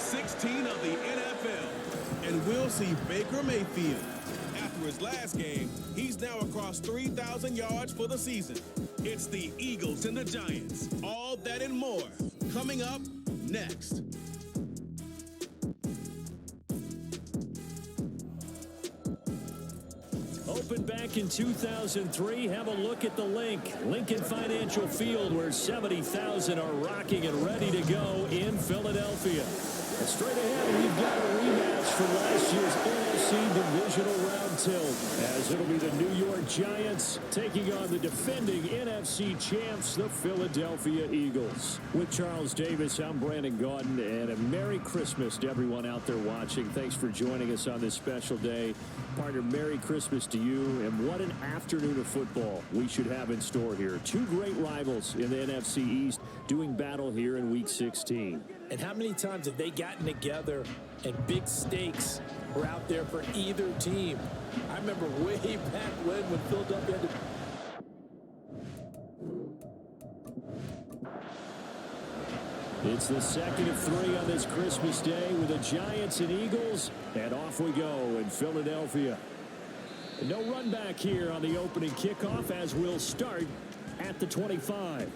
16 of the NFL. And we'll see Baker Mayfield. After his last game, he's now across 3,000 yards for the season. It's the Eagles and the Giants. All that and more coming up next. Opened back in 2003. Have a look at the Lincoln Financial Field, where 70,000 are rocking and ready to go in Philadelphia. And straight ahead, we've got a rematch from last year's NFC Divisional Round tilt, as it'll be the New York Giants taking on the defending NFC champs, the Philadelphia Eagles. With Charles Davis, I'm Brandon Gaudin, and a Merry Christmas to everyone out there watching. Thanks for joining us on this special day. Partner, Merry Christmas to you, and what an afternoon of football we should have in store here. Two great rivals in the NFC East doing battle here in Week 16. And how many times have they gotten together and big stakes were out there for either team? I remember way back when Philadelphia had to... It's the second of three on this Christmas day with the Giants and Eagles, and off we go in Philadelphia. No run back here on the opening kickoff, as we'll start at the 25.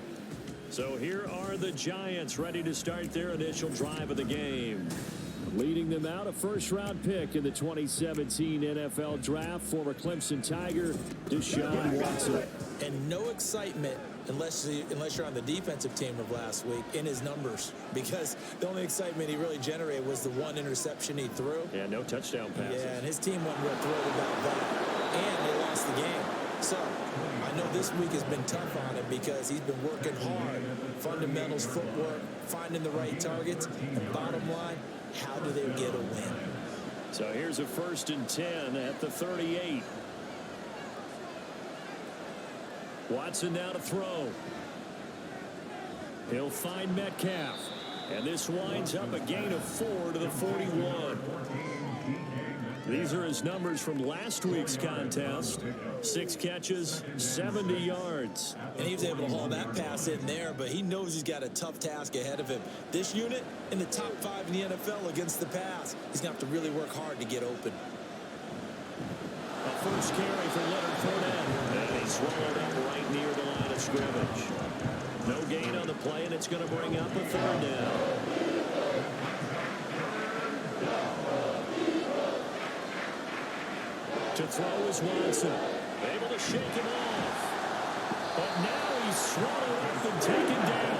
So here are the Giants ready to start their initial drive of the game. Leading them out, a first-round pick in the 2017 NFL Draft, former Clemson Tiger, Deshaun Watson. And no excitement unless you're on the defensive team of last week in his numbers, because the only excitement he really generated was the one interception he threw. Yeah, no touchdown passes. Yeah, and his team wasn't real thrilled about that, and they lost the game. So I know this week has been tough on him because he's been working hard. Fundamentals, footwork, finding the right targets, and bottom line, how do they get a win? So here's a 1st and 10 at the 38. Watson now to throw. He'll find Metcalf. And this winds up a gain of 4 to the 41. These are his numbers from last week's contest. 6 catches, 70 yards. And he was able to haul that pass in there, but he knows he's got a tough task ahead of him. This unit in the top 5 in the NFL against the pass. He's going to have to really work hard to get open. A first carry for Leonard Fournette. And he's swallowed up right near the line of scrimmage. No gain on the play, and it's going to bring up a 3rd down. To throw is Watson. Able to shake him off. But now he's swallowed up and taken down.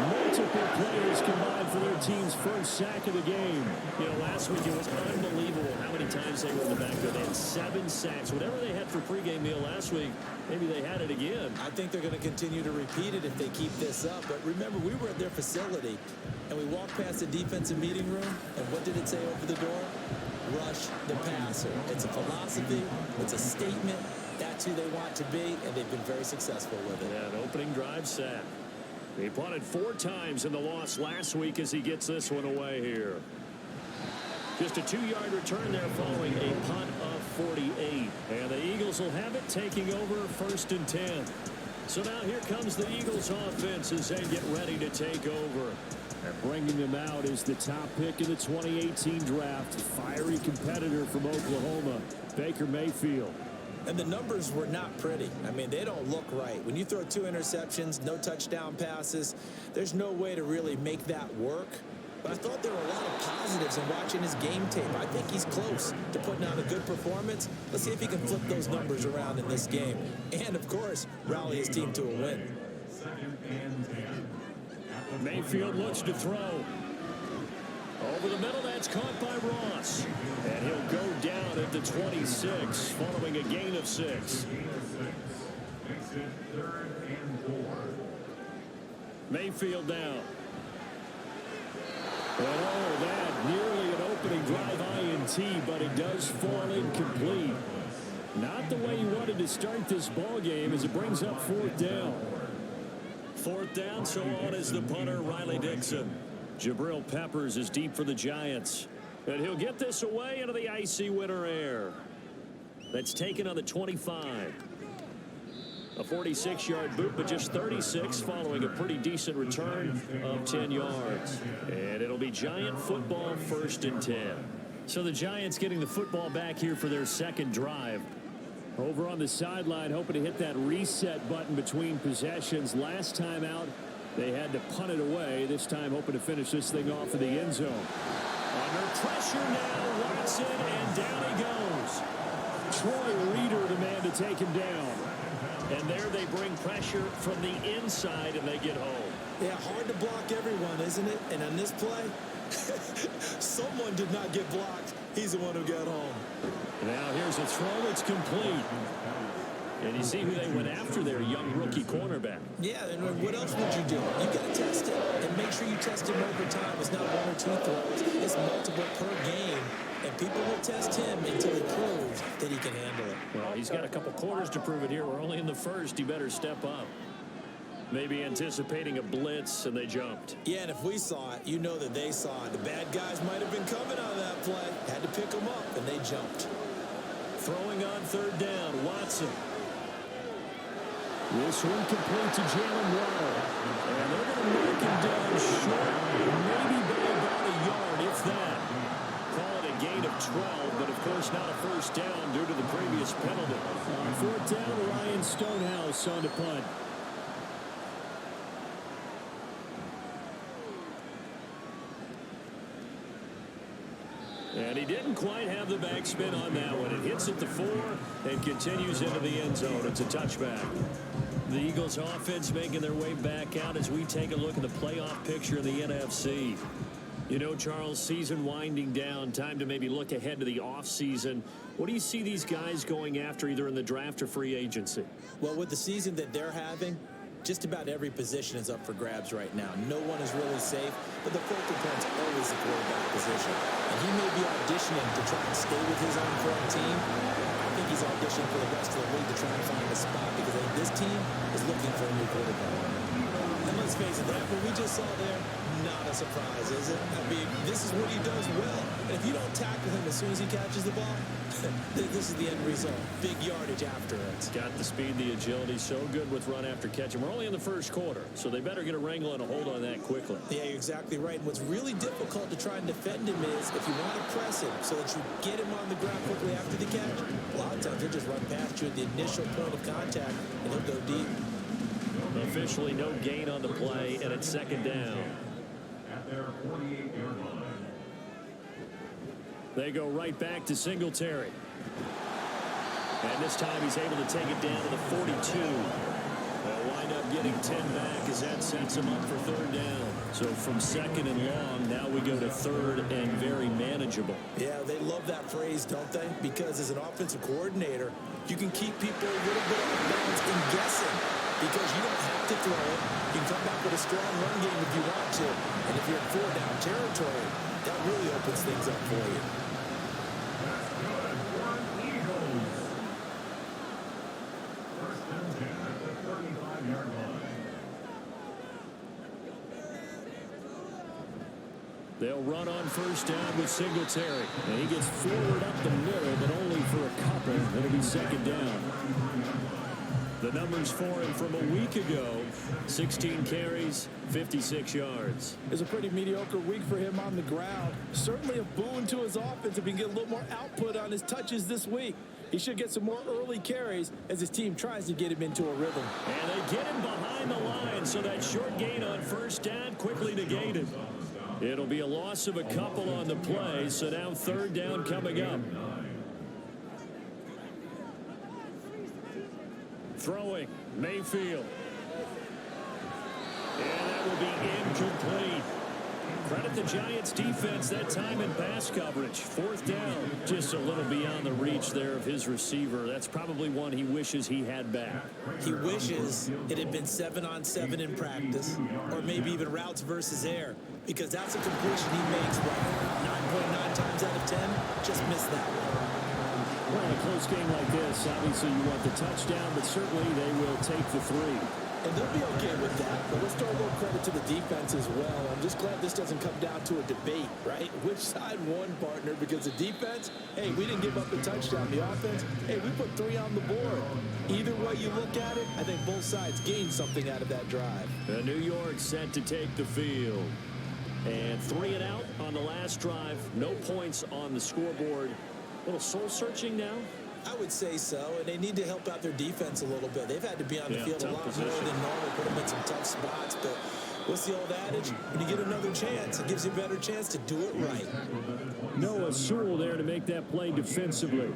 Multiple players combined for their team's first sack of the game. You know, last week it was unbelievable how many times they were in the backfield. They had 7 sacks. Whatever they had for pregame meal last week, maybe they had it again. I think they're going to continue to repeat it if they keep this up. But remember, we were at their facility, and we walked past the defensive meeting room, and what did it say over the door? Rush the passer. It's a philosophy. It's a statement. That's who they want to be, and they've been very successful with it. Yeah, an opening drive sack. He punted 4 times in the loss last week as he gets this one away here. Just a 2-yard return there following a punt of 48. And the Eagles will have it, taking over 1st and 10. So now here comes the Eagles offense as they get ready to take over. And bringing them out is the top pick in the 2018 draft. Fiery competitor from Oklahoma, Baker Mayfield. And the numbers were not pretty. I mean, they don't look right. When you throw 2 interceptions, no touchdown passes, there's no way to really make that work. But I thought there were a lot of positives in watching his game tape. I think he's close to putting out a good performance. Let's see if he can flip those numbers around in this game. And, of course, rally his team to a win. Mayfield looks to throw. Over the middle, that's caught by Ross. And he'll go down at the 26, following a gain of 6. Mayfield down. Oh, that nearly an opening drive INT, but it does fall incomplete. Not the way you wanted to start this ball game as it brings up 4th down. 4th down, so on is the punter, Riley Dixon. Jabril Peppers is deep for the Giants. And he'll get this away into the icy winter air. That's taken on the 25. A 46-yard boot, but just 36 following a pretty decent return of 10 yards. And it'll be Giant football, 1st and 10. So the Giants getting the football back here for their second drive. Over on the sideline, hoping to hit that reset button between possessions. Last time out, they had to punt it away. This time, hoping to finish this thing off in the end zone. Under pressure now, Watson, and down he goes. Troy Reeder, the man to take him down. And there they bring pressure from the inside, and they get home. Yeah, hard to block everyone, isn't it? And on this play, someone did not get blocked. He's the one who got home. Now here's a throw. It's complete. And you see who they went after there, young rookie cornerback. Yeah, and what else would you do? You got to test it, and make sure you test him over time. It's not 1 or 2 throws. It's multiple per game, and people will test him until he proves that he can handle it. Well, he's got a couple quarters to prove it here. We're only in the first. He better step up. Maybe anticipating a blitz, and they jumped. Yeah, and if we saw it, you know that they saw it. The bad guys might have been coming on that play. Had to pick them up, and they jumped. Throwing on 3rd down, Watson. This one complete to Jalen Waddle. And they're going to mark him down short, maybe by about a yard, if that. Call it a gain of 12, but of course not a 1st down due to the previous penalty. On 4th down, Ryan Stonehouse on the punt. And he didn't quite have the backspin on that one. It hits at the 4 and continues into the end zone. It's a touchback. The Eagles offense making their way back out as we take a look at the playoff picture in the NFC. You know, Charles, season winding down, time to maybe look ahead to the offseason. What do you see these guys going after either in the draft or free agency? Well, with the season that they're having, just about every position is up for grabs right now. No one is really safe, but the focal point's always the quarterback position. And he may be auditioning to try and stay with his own current team. I think he's auditioning for the rest of the league to try and find a spot because I think this team is looking for a new quarterback. And let's face it, that what we just saw there, not a surprise, is it? I mean, this is what he does well. And if you don't tackle him as soon as he catches the ball, this is the end result. Big yardage after it. Got the speed, the agility, so good with run after catch. And we're only in the first quarter, so they better get a wrangle and a hold on that quickly. Yeah, you're exactly right. And what's really difficult to try and defend him is if you want to press him so that you get him on the ground quickly after the catch, a lot of times he'll just run past you at the initial point of contact, and he'll go deep. Officially no gain on the play, and it's 2nd down. At their 48-yard line. They go right back to Singletary. And this time he's able to take it down to the 42. They'll wind up getting 10 back as that sets him up for 3rd down. So from 2nd and long, now we go to 3rd and very manageable. Yeah, they love that phrase, don't they? Because as an offensive coordinator, you can keep people a little bit off balance and guessing because you don't have to throw it. You can come back with a strong run game if you want to. And if you're in 4-down territory, that really opens things up for you. That's good for Eagles. 1st and 10 at the 35-yard line. They'll run on 1st down with Singletary. And he gets forward up the middle, but only for a couple. It'll be 2nd down. The numbers for him from a week ago, 16 carries, 56 yards. It's a pretty mediocre week for him on the ground. Certainly a boon to his offense if he can get a little more output on his touches this week. He should get some more early carries as his team tries to get him into a rhythm. And they get him behind the line, so that short gain on 1st down quickly negated. It'll be a loss of a couple on the play, so now 3rd down coming up. Throwing, Mayfield. And that will be incomplete. Credit the Giants defense that time in pass coverage. 4th down, just a little beyond the reach there of his receiver. That's probably one he wishes he had back. He wishes it had been 7-on-7 in practice, or maybe even routes versus air, because that's a completion he makes, 9.9 times out of 10, just missed that one. Well, in a close game like this, obviously you want the touchdown, but certainly they will take the 3. And they'll be okay with that, but let's throw a little credit to the defense as well. I'm just glad this doesn't come down to a debate, right? Which side won, partner? Because the defense, hey, we didn't give up a touchdown. The offense, hey, we put 3 on the board. Either way you look at it, I think both sides gained something out of that drive. The New York set to take the field. And 3 and out on the last drive. No points on the scoreboard. A little soul-searching now. I would say so, and they need to help out their defense a little bit. They've had to be on the field a lot position. more than normal, put them in some tough spots. But what's the old adage? When you get another chance, it gives you a better chance to do it right. Noah Sewell there to make that play defensively.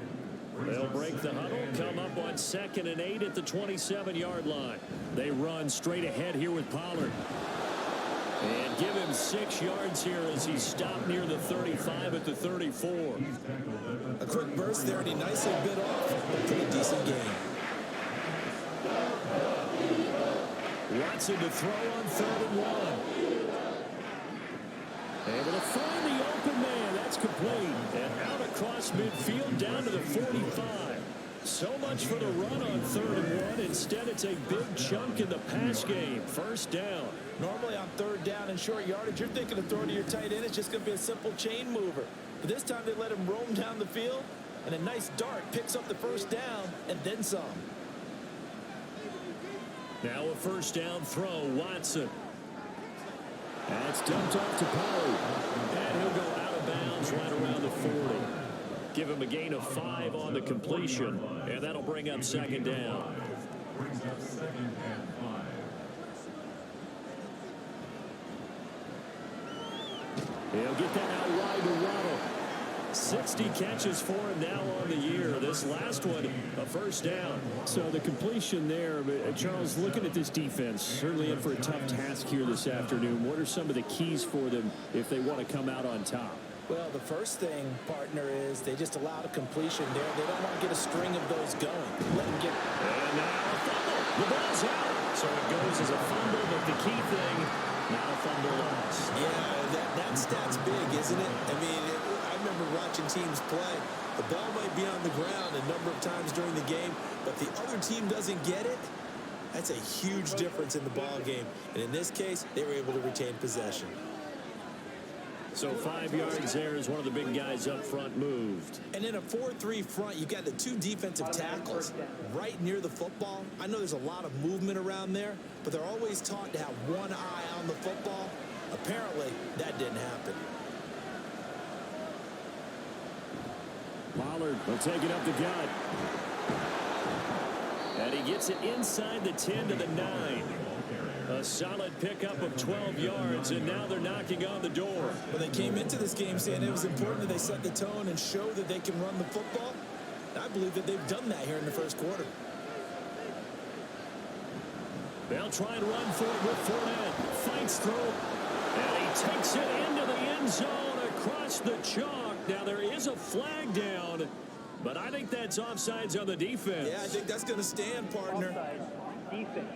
They'll break the huddle, come up on 2nd and 8 at the 27-yard line. They run straight ahead here with Pollard. And give him 6 yards here as he stopped near the 35 at the 34. A quick burst there, and he nicely bit off a pretty decent game. Watson to throw on 3rd and 1. Able to find the open man. That's complete. And out across midfield down to the 45. So much for the run on 3rd and 1. Instead, it's a big chunk in the pass game. 1st down. Normally on 3rd down and short yardage, you're thinking of throwing to your tight end. It's just going to be a simple chain mover. But this time they let him roam down the field, and a nice dart picks up the 1st down and then some. Now a 1st down throw, Watson. That's dumped off to Pollard. And he'll go out of bounds right around the 40. Give him a gain of 5 on the completion, and that'll bring up 2nd down. Brings up 2nd and 5. He'll get that out wide to Waddle. 60 catches for him now on the year. This last one, a 1st down. So the completion there, but Charles, looking at this defense, certainly in for a tough task here this afternoon. What are some of the keys for them if they want to come out on top? Well, the first thing, partner, is they just allow a completion there. They don't want to get a string of those going. Let them get... And now a fumble. The ball's out. So it goes as a fumble, but the key thing, not a fumble loss. Yeah, that stat's big, isn't it? I mean, I remember watching teams play. The ball might be on the ground a number of times during the game, but the other team doesn't get it. That's a huge difference in the ball game. And in this case, they were able to retain possession. So 5 yards there as one of the big guys up front moved. And in a 4-3 front, you got the 2 defensive tackles right near the football. I know there's a lot of movement around there, but they're always taught to have one eye on the football. Apparently, that didn't happen. Pollard will take it up the gut. And he gets it inside the 10 to the 9. A solid pickup of 12 yards, and now they're knocking on the door. Well, they came into this game saying it was important that they set the tone and show that they can run the football. I believe that they've done that here in the 1st quarter. They'll try and run for it with Fournette. Fights through. And he takes it into the end zone across the chalk. Now there is a flag down, but I think that's offsides on the defense. Yeah, I think that's going to stand, partner. Defense.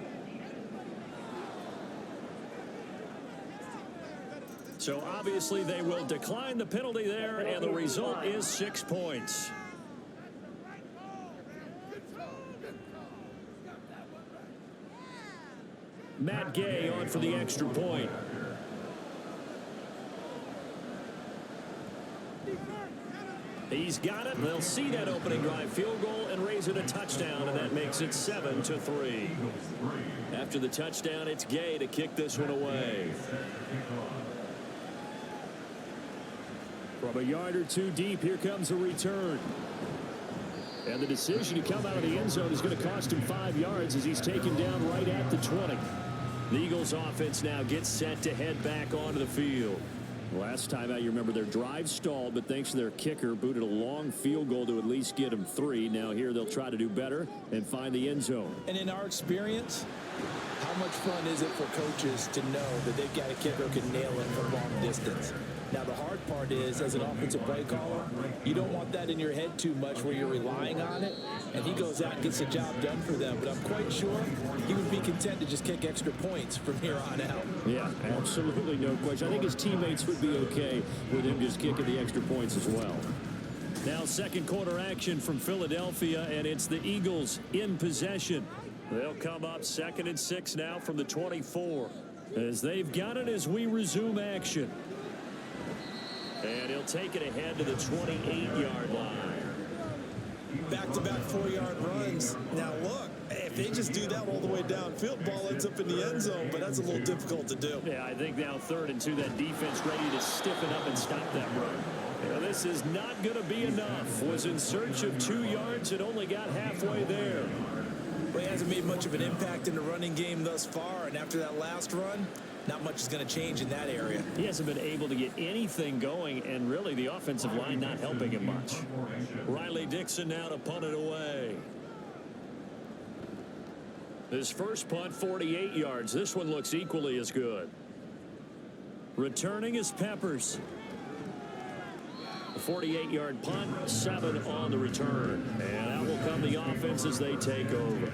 So obviously they will decline the penalty there, and the result is 6 points. Matt Gay on for the extra point. He's got it. They'll see that opening drive field goal and raise it a touchdown, and that makes it 7-3. After the touchdown, it's Gay to kick this one away. From a yard or 2 deep, here comes a return. And the decision to come out of the end zone is going to cost him 5 yards as he's taken down right at the 20. The Eagles offense now gets set to head back onto the field. Last time out, you remember their drive stalled, but thanks to their kicker, booted a long field goal to at least get them 3. Now here they'll try to do better and find the end zone. And in our experience, how much fun is it for coaches to know that they've got a kicker who can nail it from long distance? Now, the hard part is, as an offensive play caller, you don't want that in your head too much where you're relying on it, and he goes out and gets the job done for them. But I'm quite sure he would be content to just kick extra points from here on out. Yeah, absolutely no question. I think his teammates would be okay with him just kicking the extra points as well. Now, 2nd quarter action from Philadelphia, and it's the Eagles in possession. They'll come up 2nd and 6 now from the 24 as they've got it as we resume action. And he'll take it ahead to the 28-yard line. Back-to-back 4-yard runs. Now, look, if they just do that all the way downfield, ball ends up in the end zone, but that's a little difficult to do. Yeah, I think now 3rd and 2, that defense ready to stiffen up and stop that run. Yeah, this is not going to be enough. Was in search of 2 yards and only got halfway there. Well, he hasn't made much of an impact in the running game thus far, and after that last run, not much is going to change in that area. He hasn't been able to get anything going, and really the offensive line not helping him much. Riley Dixon now to punt it away. His first punt, 48 yards. This one looks equally as good. Returning is Peppers. A 48-yard punt, 7 on the return. And out will come the offense as they take over.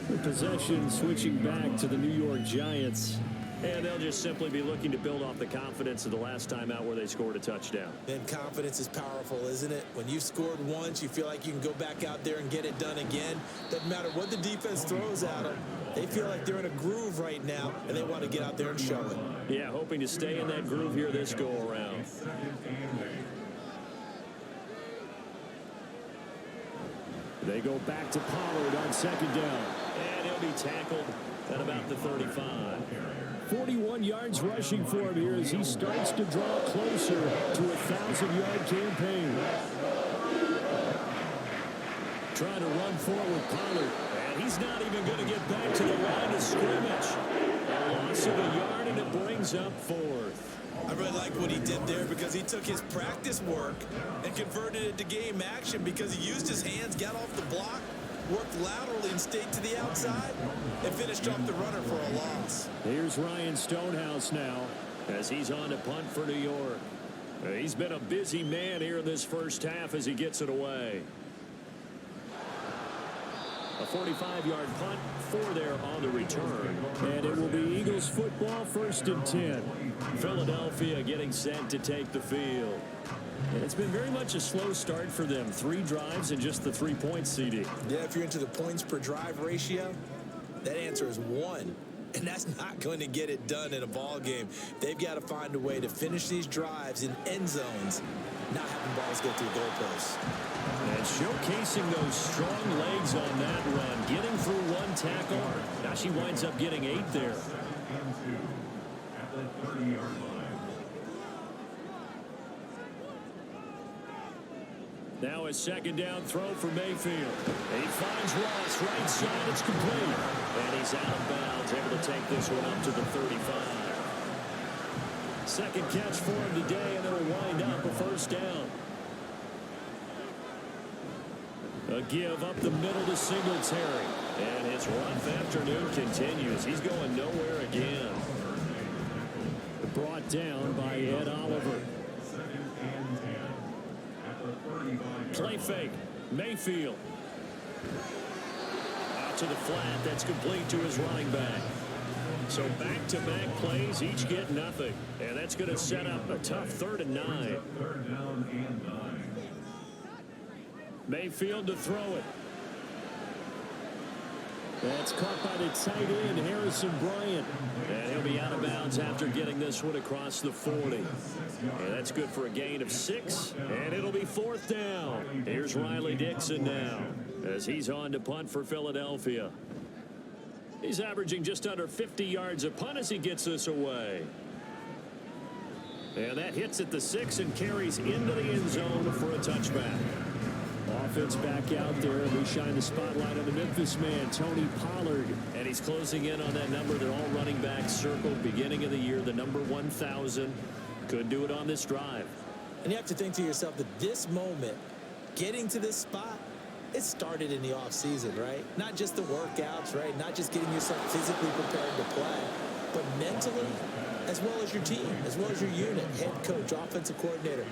The possession switching back to the New York Giants. And they'll just simply be looking to build off the confidence of the last time out where they scored a touchdown. And confidence is powerful, isn't it? When you've scored once, you feel like you can go back out there and get it done again. Doesn't matter what the defense throws at them. They feel like they're in a groove right now, and they want to get out there and show it. Yeah, hoping to stay in that groove here this go-around. They go back to Pollard on 2nd down. And he'll be tackled at about the 35. 41 yards rushing for him here as he starts to draw closer to a 1,000-yard campaign. Trying to run forward, Pollard. And he's not even going to get back to the line of scrimmage. A loss of a yard, and it brings up 4th. I really like what he did there because he took his practice work and converted it to game action because he used his hands, got off the block, worked laterally and stayed to the outside, and finished off the runner for a loss. Here's Ryan Stonehouse now as he's on to punt for New York. He's been a busy man here in this first half as he gets it away. A 45-yard punt, 4 there on the return. And it will be Eagles football, 1st and 10. Philadelphia getting set to take the field. And it's been very much a slow start for them. 3 drives and just the 3 points, CD. Yeah, if you're into the points per drive ratio, that answer is 1. And that's not going to get it done in a ball game. They've got to find a way to finish these drives in end zones, not having balls go through goalposts. And showcasing those strong legs on that run, getting through 1 tackle. Now she winds up getting 8 there. Now a 2nd down throw for Mayfield. He finds Ross right side. It's complete. And he's out of bounds, able to take this one up to the 35. 2nd catch for him today, and it'll wind up a 1st down. A give up the middle to Singletary. And his rough afternoon continues. He's going nowhere again. Brought down by Ed Oliver. Play fake. Mayfield. Out to the flat. That's complete to his running back. So back-to-back plays, each get nothing. And that's going to set up a tough 3rd and 9. Mayfield to throw it. That's caught by the tight end, Harrison Bryant. And he'll be out of bounds after getting this one across the 40. And that's good for a gain of 6. And it'll be 4th down. Here's Riley Dixon now as he's on to punt for Philadelphia. He's averaging just under 50 yards a punt as he gets this away. And that hits at the 6 and carries into the end zone for a touchback. Offense back out there, and we shine the spotlight on the Memphis man, Tony Pollard. And he's closing in on that number that all running backs circled beginning of the year, the number 1,000. Could do it on this drive. And you have to think to yourself that this moment, getting to this spot, it started in the offseason, right? Not just the workouts, right? Not just getting yourself physically prepared to play, but mentally, as well as your team, as well as your unit, head coach, offensive coordinator.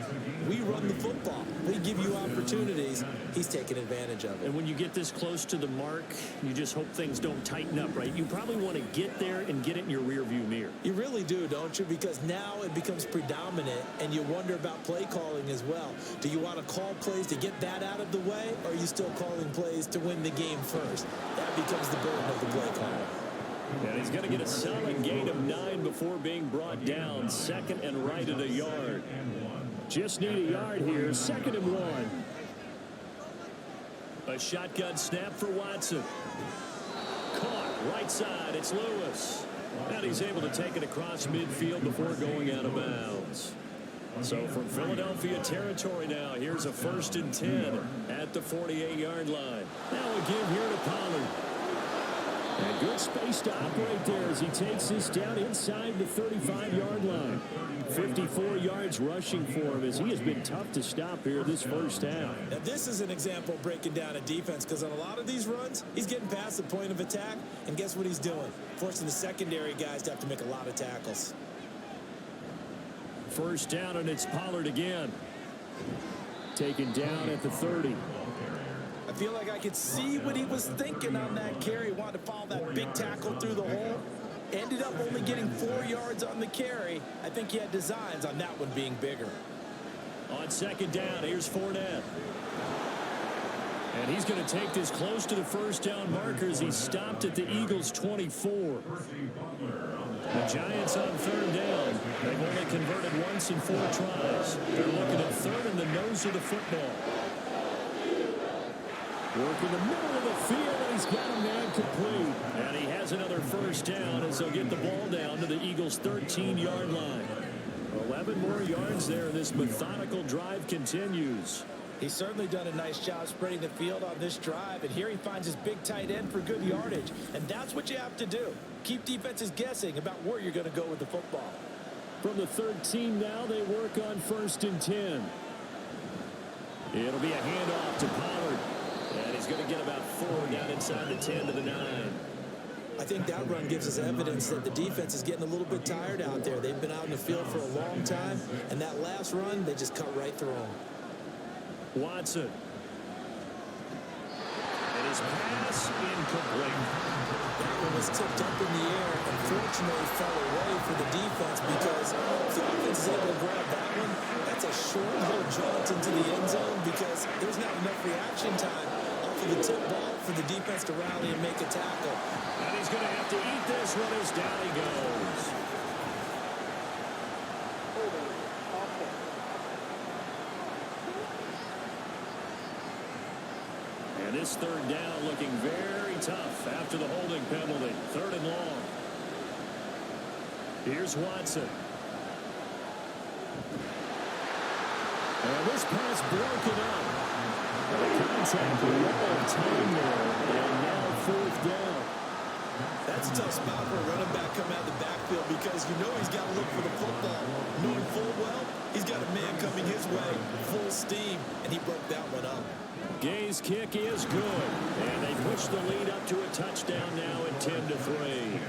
We run the football. We give you opportunities. He's taking advantage of it. And when you get this close to the mark, you just hope things don't tighten up, right? You probably want to get there and get it in your rearview mirror. You really do, don't you? Because now it becomes predominant, and you wonder about play calling as well. Do you want to call plays to get that out of the way, or are you still calling plays to win the game first? That becomes the burden of the play caller. And he's going to get a solid gain of 9 before being brought down. Second and right at a yard. Just need a yard here. 2nd and 1. A shotgun snap for Watson. Caught right side. It's Lewis. And he's able to take it across midfield before going out of bounds. So from Philadelphia territory now, here's a 1st and 10 at the 48-yard line. Now a give here to Pollard. And good space to operate there as he takes this down inside the 35-yard line. 54 yards rushing for him as he has been tough to stop here this first half. Now this is an example of breaking down a defense, because on a lot of these runs, he's getting past the point of attack, and guess what he's doing? Forcing the secondary guys to have to make a lot of tackles. First down, and it's Pollard again. Taken down at the 30. I feel like I could see what he was thinking on that carry. He wanted to follow that big tackle through the hole. Ended up only getting 4 yards on the carry. I think he had designs on that one being bigger. On 2nd down, here's Fournette. And he's going to take this close to the first down markers. He's stopped at the Eagles' 24. The Giants on 3rd down. They've only converted once in 4 tries. They're looking at 3rd in the nose of the football. Working the middle of the field, and he's got him there complete. And he has another first down as they'll get the ball down to the Eagles' 13-yard line. 11 more yards there, and this methodical drive continues. He's certainly done a nice job spreading the field on this drive, and here he finds his big tight end for good yardage. And that's what you have to do. Keep defenses guessing about where you're going to go with the football. From the 13 now, they work on 1st and 10. It'll be a handoff to Pollard. And he's going to get about 4 down inside the 10 to the 9. I think that run gives us evidence that the defense is getting a little bit tired out there. They've been out in the field for a long time, and that last run, they just cut right through them. Watson. And his pass incomplete. That one was tipped up in the air. Unfortunately, fell away for the defense, because if the offense is able to grab that one, that's a short little jaunt into the end zone, because there's not enough reaction time off of the tip ball for the defense to rally and make a tackle. And he's going to have to eat this one as down he goes. And this 3rd down looking very tough after the holding penalty. 3rd and long. Here's Watson. And this pass broken up. The contact all time there. And now 4th down. That's a tough spot for a running back coming out of the backfield, because you know he's got to look for the football. Knowing full well, he's got a man coming his way, full steam, and he broke that one up. Gay's kick is good, and they push the lead up to a touchdown now at 10-3.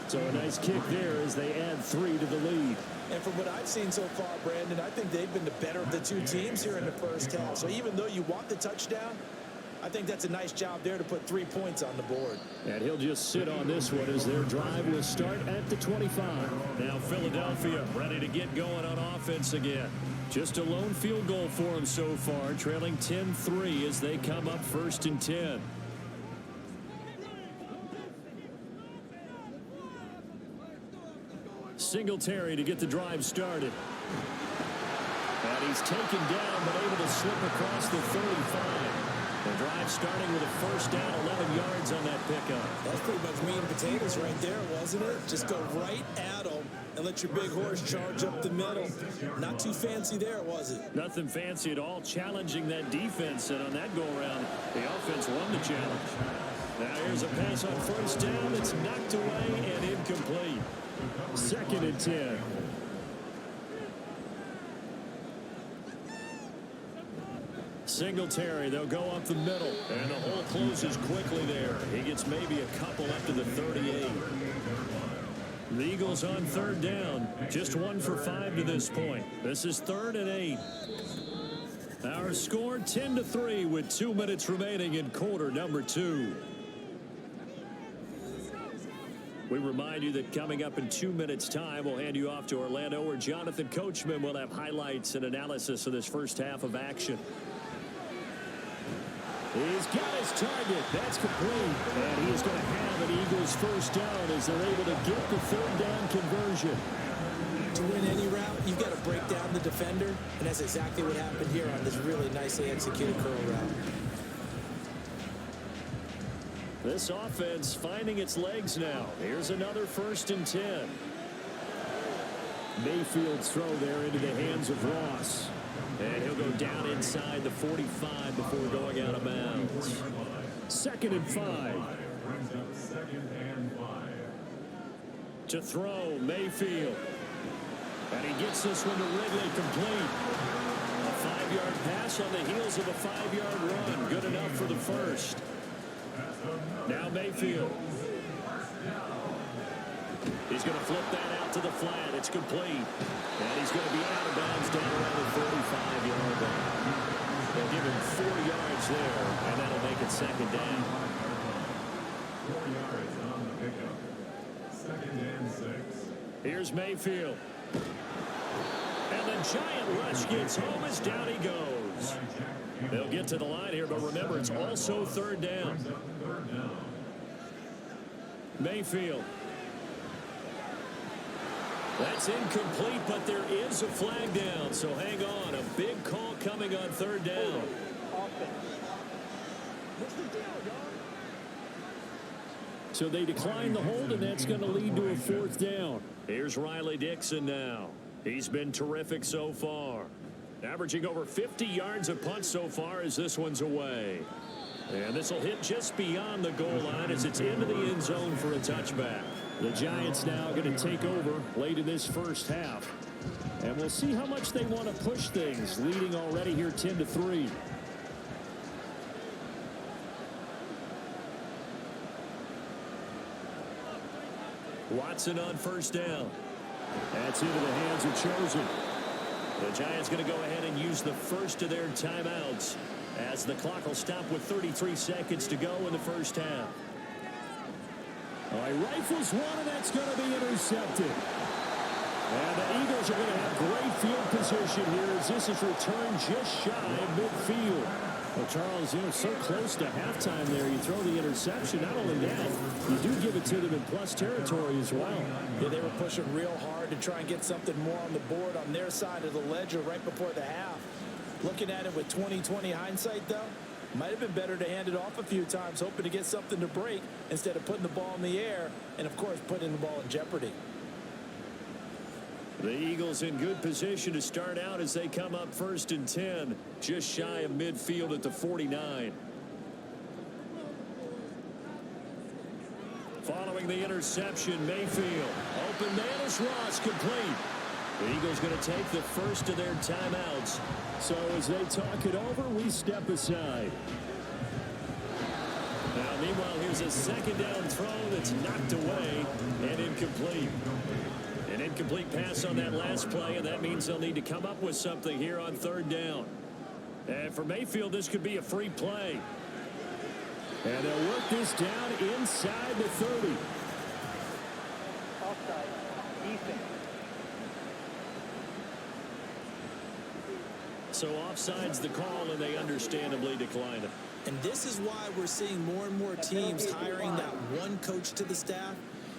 So a nice kick there as they add 3 to the lead. And from what I've seen so far, Brandon, I think they've been the better of the 2 teams here in the first half. So even though you want the touchdown, I think that's a nice job there to put 3 points on the board. And he'll just sit on this one as their drive will start at the 25. Now Philadelphia ready to get going on offense again. Just a lone field goal for them so far, trailing 10-3 as they come up 1st and 10. Singletary to get the drive started. And he's taken down but able to slip across the 35. The drive starting with a first down, 11 yards on that pickup. That's pretty much meat and potatoes right there, wasn't it? Just go right at them and let your big horse charge up the middle. Not too fancy there, was it? Nothing fancy at all, challenging that defense. And on that go-around, the offense won the challenge. Now here's a pass on first down. It's knocked away and incomplete. 2nd and 10. Singletary, they'll go up the middle, and the hole closes quickly there. He gets maybe a couple up to the 38. The Eagles on third down. Just 1 for 5 to this point. This is 3rd and 8. Our score 10-3 with 2 minutes remaining in quarter number 2. We remind you that coming up in 2 minutes' time, we'll hand you off to Orlando, where Jonathan Coachman will have highlights and analysis of this first half of action. He's got his target. That's complete. And he is going to have an Eagles first down as they're able to get the third down conversion. To win any route, you've got to break down the defender, and that's exactly what happened here on this really nicely executed curl route. This offense finding its legs now. Here's another 1st and 10. Mayfield's throw there into the hands of Ross. And he'll go down inside the 45 before going out of bounds. 2nd and 5. To throw, Mayfield. And he gets this one to Ridley complete. A 5-yard pass on the heels of a 5-yard run. Good enough for the first. Now Mayfield. He's going to flip that out to the flat. It's complete. And he's going to be out of bounds down around the 45-yard line. They'll give him 4 yards there, and that'll make it 2nd down. 4 yards on the pickup. 2nd and 6. Here's Mayfield. And the giant rush gets home as down he goes. They'll get to the line here, but remember, it's also 3rd down. Mayfield. That's incomplete, but there is a flag down, so hang on. A big call coming on 3rd down. So they decline the hold, and that's going to lead to a 4th down. Here's Riley Dixon now. He's been terrific so far. Averaging over 50 yards a punt so far as this one's away. And this will hit just beyond the goal line as it's into the end zone for a touchback. The Giants now going to take over late in this first half. And we'll see how much they want to push things, leading already here 10-3. Watson on 1st down. That's into the hands of Chosen. The Giants going to go ahead and use the first of their timeouts as the clock will stop with 33 seconds to go in the first half. All right, rifles one, and that's going to be intercepted. And the Eagles are going to have great field position here as this is returned just shy of midfield. Well, Charles, so close to halftime there. You throw the interception. Not only that, you do give it to them in plus territory as well. Yeah, they were pushing real hard to try and get something more on the board on their side of the ledger right before the half. Looking at it with 20/20 hindsight, though, might have been better to hand it off a few times, hoping to get something to break instead of putting the ball in the air and, of course, putting the ball in jeopardy. The Eagles in good position to start out as they come up 1st and 10, just shy of midfield at the 49. Following the interception, Mayfield. Open man is Ross, complete. The Eagles going to take the first of their timeouts. So as they talk it over, we step aside. Now, meanwhile, here's a 2nd down throw that's knocked away and incomplete. An incomplete pass on that last play, and that means they'll need to come up with something here on 3rd down. And for Mayfield, this could be a free play. And they'll work this down inside the 30. Offside. Defense. So offside's the call, and they understandably decline it. And this is why we're seeing more and more teams hiring that one coach to the staff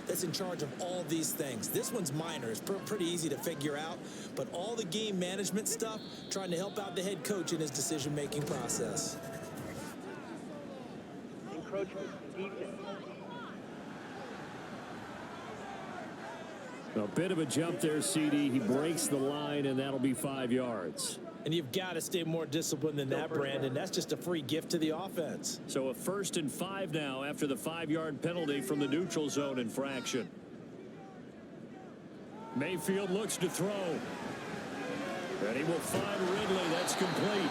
that's in charge of all these things. This one's minor. It's pretty easy to figure out. But all the game management stuff, trying to help out the head coach in his decision-making process. Encroachment. Defense. A bit of a jump there, CD. He breaks the line, and that'll be 5 yards. And you've got to stay more disciplined than that, Brandon. That's just a free gift to the offense. So a 1st and 5 now after the 5-yard penalty from the neutral zone infraction. Mayfield looks to throw. And he will find Ridley. That's complete.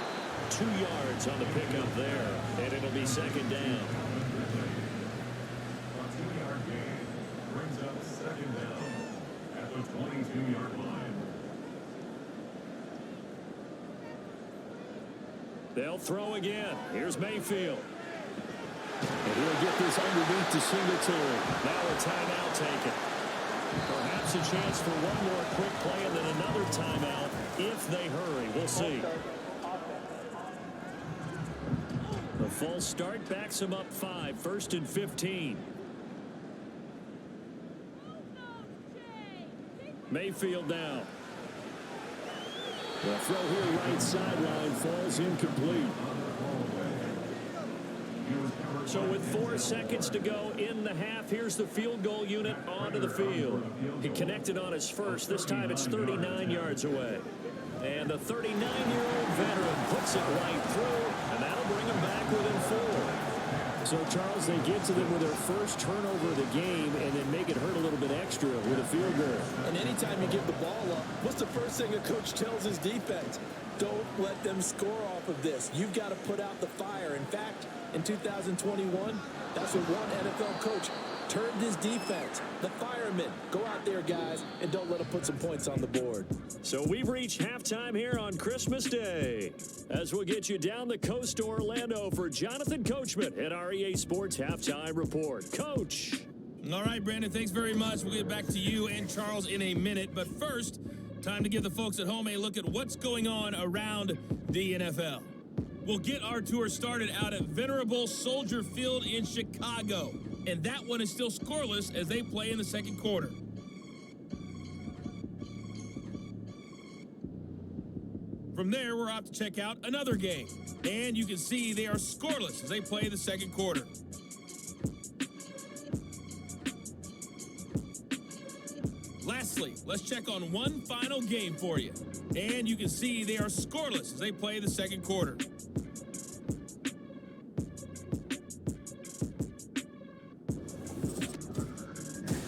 2 yards on the pickup there. And it'll be 2nd down. A 2-yard gain brings up 2nd down. 2-yard line. They'll throw again. Here's Mayfield. And he'll get this underneath to Singletary. Now a timeout taken. Perhaps a chance for one more quick play and then another timeout if they hurry. We'll see. The false start backs him up 5. 1st and 15. Mayfield now. The throw here right sideline falls incomplete. So with 4 seconds to go in the half, here's the field goal unit onto the field. He connected on his first. This time it's 39 yards away. And the 39-year-old veteran puts it right through, and that'll bring him back within 4. So, Charles, they get to them with their first turnover of the game and then make it hurt a little bit extra with a field goal. And anytime you give the ball up, what's the first thing a coach tells his defense? Don't let them score off of this. You've got to put out the fire. In fact, in 2021, that's what one NFL coach turned his defense. The firemen. Go out there, guys, and don't let them put some points on the board. So we've reached halftime here on Christmas Day. As we'll get you down the coast to Orlando for Jonathan Coachman at our EA Sports Halftime Report. Coach. All right, Brandon, thanks very much. We'll get back to you and Charles in a minute. But first, time to give the folks at home a look at what's going on around the NFL. We'll get our tour started out at Venerable Soldier Field in Chicago. And that one is still scoreless as they play in the second quarter. From there, we're off to check out another game. And you can see they are scoreless as they play the second quarter. Lastly, let's check on one final game for you. And you can see they are scoreless as they play the second quarter.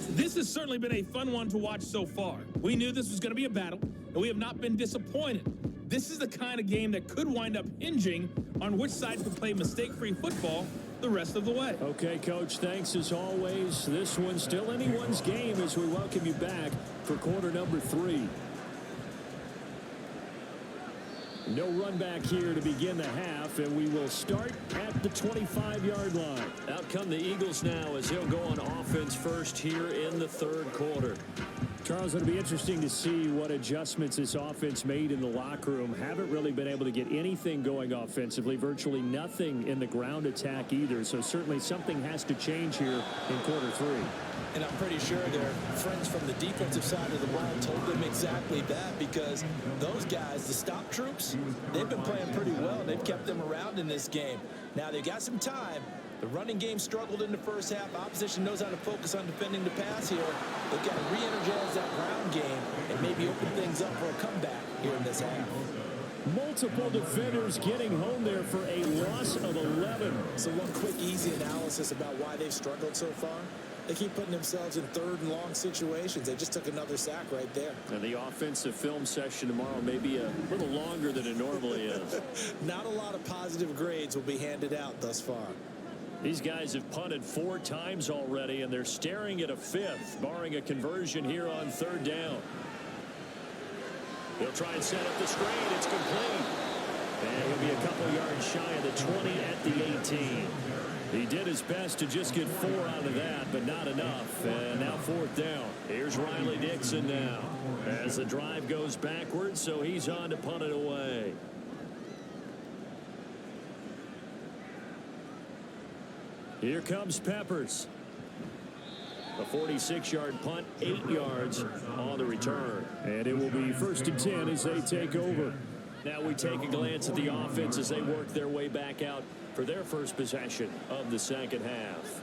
This has certainly been a fun one to watch so far. We knew this was going to be a battle, and we have not been disappointed. This is the kind of game that could wind up hinging on which side can play mistake-free football the rest of the way. Okay, Coach, thanks as always. This one's still anyone's game as we welcome you back for quarter number 3. No run back here to begin the half, and we will start at the 25-yard line. Out come the Eagles now as they'll go on offense first here in the third quarter. Charles, it'll be interesting to see what adjustments this offense made in the locker room. Haven't really been able to get anything going offensively, virtually nothing in the ground attack either. So certainly something has to change here in quarter 3. And I'm pretty sure their friends from the defensive side of the ball told them exactly that, because those guys, the stop troops, they've been playing pretty well, and they've kept them around in this game. Now, they've got some time. The running game struggled in the first half. Opposition knows how to focus on defending the pass here. They've got to re-energize that ground game and maybe open things up for a comeback here in this half. Multiple defenders getting home there for a loss of 11. So one quick, easy analysis about why they've struggled so far. They keep putting themselves in third and long situations. They just took another sack right there. And the offensive film session tomorrow may be a little longer than it normally is. Not a lot of positive grades will be handed out thus far. These guys have punted 4 times already, and they're staring at a 5th, barring a conversion here on third down. They'll try and set up the screen. It's complete. And he'll be a couple yards shy of the 20 at the 18. He did his best to just get 4 out of that, but not enough. And now fourth down. Here's Riley Dixon now as the drive goes backwards, so he's on to punt it away. Here comes Peppers. A 46-yard punt, 8 yards on the return. And it will be 1st and 10 as they take over. Now we take a glance at the offense as they work their way back out for their first possession of the second half.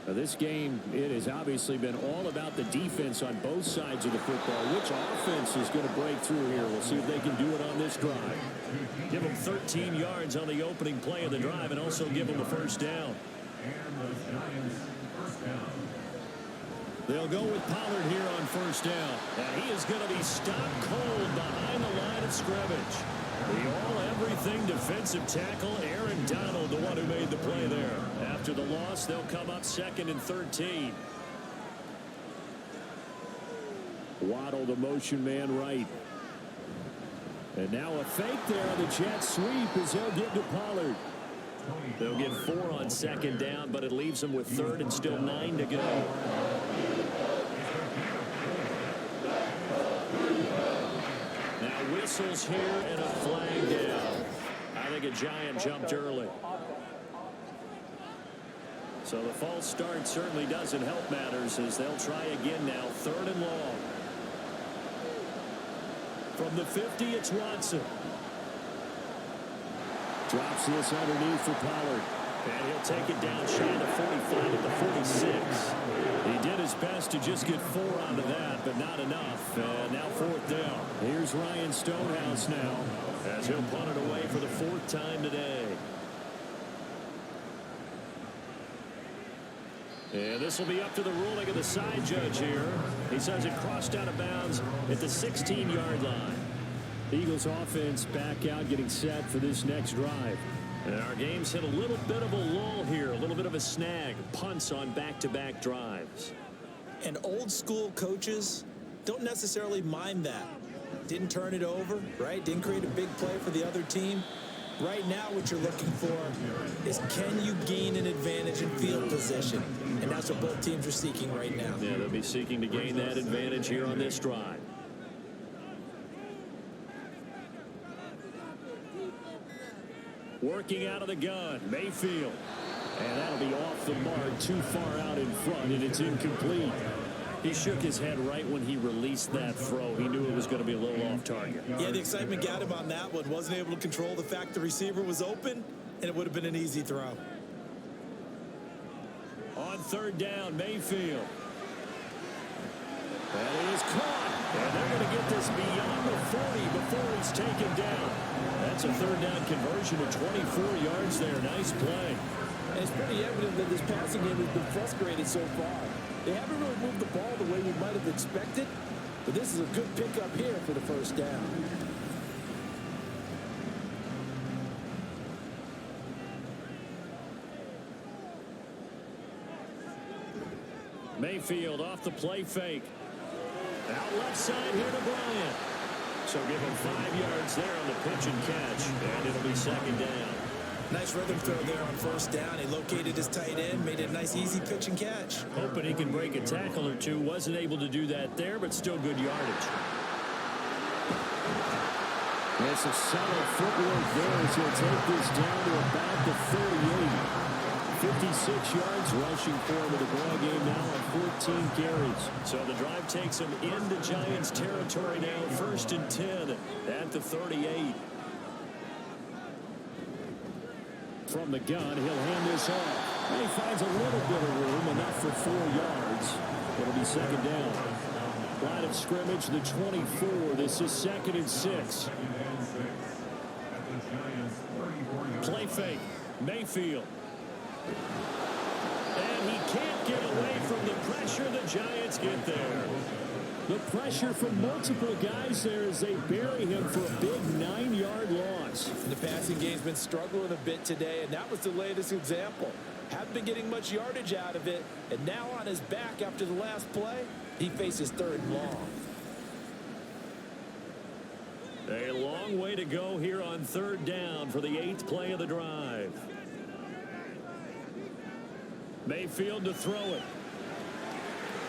Now this game, it has obviously been all about the defense on both sides of the football. Which offense is going to break through here? We'll see if they can do it on this drive. Give them 13 yards on the opening play of the drive and also give them a first down. They'll go with Pollard here on first down. And he is going to be stopped cold behind the line of scrimmage. The all-everything defensive tackle, Aaron Donald, the one who made the play there. After the loss, they'll come up 2nd and 13. Waddle, the motion man, right. And now a fake there on the jet sweep as he'll give to Pollard. They'll get 4 on second down, but it leaves them with third and still 9 to go. Now whistles here and a flag down. I think a Giant jumped early. So the false start certainly doesn't help matters as they'll try again now. 3rd and long. From the 50, it's Watson. Drops this underneath for Pollard. And he'll take it down shy of 45 at the 46. He did his best to just get 4 out of that, but not enough. And now 4th down. Here's Ryan Stonehouse now as he'll punt it away for the 4th time today. And this will be up to the ruling of the side judge here. He says it crossed out of bounds at the 16-yard line. The Eagles offense back out getting set for this next drive. And our game's hit a little bit of a lull here, a little bit of a snag. Punts on back-to-back drives. And old school coaches don't necessarily mind that. Didn't turn it over, right? Didn't create a big play for the other team. Right now what you're looking for is can you gain an advantage in field position? And that's what both teams are seeking right now. Yeah, they'll be seeking to gain that advantage here on this drive. Working out of the gun, Mayfield. And that'll be off the mark, too far out in front, and it's incomplete. He shook his head right when he released that throw. He knew it was going to be a little off target. Yeah, the excitement got him on that one. Wasn't able to control the fact the receiver was open, and it would have been an easy throw. On 3rd down, Mayfield. And he is caught. And they're going to get this beyond the 40 before he's taken down. That's a 3rd down conversion of 24 yards there. Nice play. And it's pretty evident that this passing game has been frustrated so far. They haven't really moved the ball the way we might have expected, but this is a good pickup here for the 1st down. Mayfield off the play fake. Out left side here to Bryant. So give him 5 yards there on the pitch and catch, and it'll be 2nd down. Nice rhythm throw there on 1st down. He located his tight end, made it a nice easy pitch and catch. Hoping he can break a tackle or two. Wasn't able to do that there, but still good yardage. That's a solid footwork there as he'll take this down to about the 38. 56 yards rushing for him in the ball game now on 14 carries. So the drive takes him into Giants territory now. 1st and 10 at the 38. From the gun, he'll hand this off. And he finds a little bit of room, enough for 4 yards. It'll be 2nd down. Line of scrimmage, the 24. This is 2nd and 6. Play fake. Mayfield. And he can't get away from the pressure. The Giants get there. The pressure from multiple guys there as they bury him for a big 9-yard loss. The passing game's been struggling a bit today, and that was the latest example. Haven't been getting much yardage out of it, and now on his back after the last play, he faces 3rd and long. A long way to go here on 3rd down for the 8th play of the drive. Mayfield to throw it.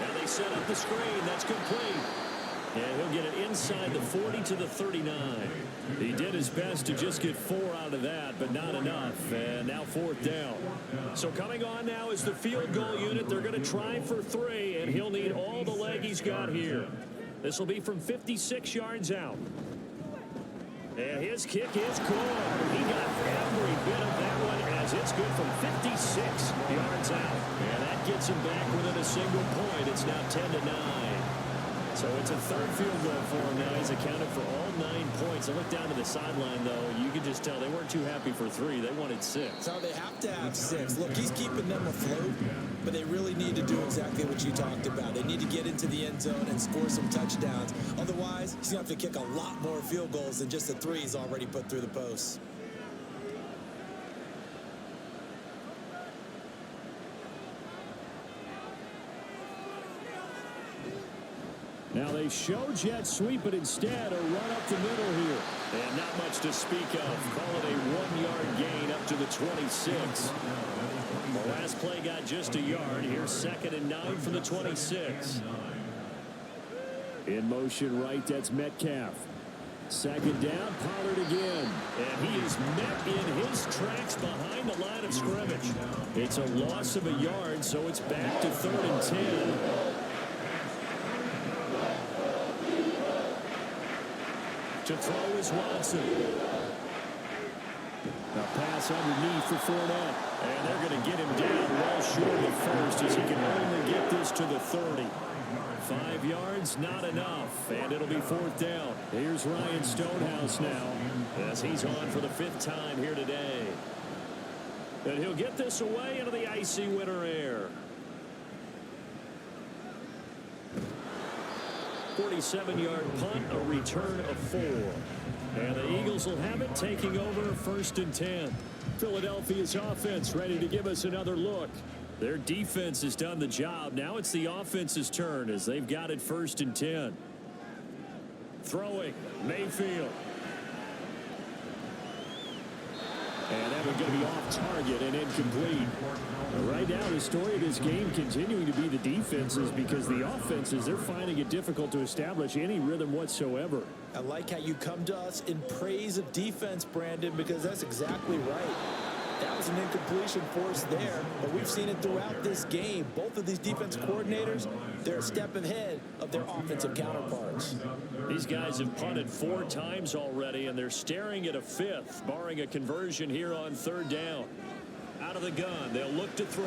Now they set up the screen. That's complete. And he'll get it inside the 40 to the 39. He did his best to just get 4 out of that, but not enough. And now 4th down. So coming on now is the field goal unit. They're going to try for 3, and he'll need all the leg he's got here. This will be from 56 yards out. And his kick is good. He got every bit of that one as it's good from 56 yards out. And that gets him back within a single point. It's now 10-9. So it's a 3rd field goal for him now. He's accounted for all 9 points. I look down to the sideline, though. You can just tell they weren't too happy for 3. They wanted 6. So they have to have 6. Look, he's keeping them afloat, but they really need to do exactly what you talked about. They need to get into the end zone and score some touchdowns. Otherwise, he's going to have to kick a lot more field goals than just the 3 he's already put through the posts. Now they show jet sweep, but instead a run up the middle here. And not much to speak of. Call it a 1-yard gain up to the 26. The last play got just a yard. Here's 2nd and 9 from the 26. In motion right, that's Metcalf. 2nd down, Pollard again. And he is met in his tracks behind the line of scrimmage. It's a loss of a yard, so it's back to 3rd and 10. To throw is Watson. A pass underneath for Fournette. And they're going to get him down well short of first as he can only get this to the 30. 5 yards, not enough. And it'll be 4th down. Here's Ryan Stonehouse now as he's on for the 5th time here today. And he'll get this away into the icy winter air. 47-yard punt, a return of 4. And the Eagles will have it, taking over 1st and 10. Philadelphia's offense ready to give us another look. Their defense has done the job. Now it's the offense's turn as they've got it 1st and 10. Throwing, Mayfield. And that one's going to be off target and incomplete. Right now, the story of this game continuing to be the defenses because the offenses, they're finding it difficult to establish any rhythm whatsoever. I like how you come to us in praise of defense, Brandon, because that's exactly right. That was an incompletion forced there, but we've seen it throughout this game. Both of these defense coordinators, they're a step ahead of their offensive counterparts. These guys have punted 4 times already, and they're staring at a 5th, barring a conversion here on 3rd down. Out of the gun, they'll look to throw.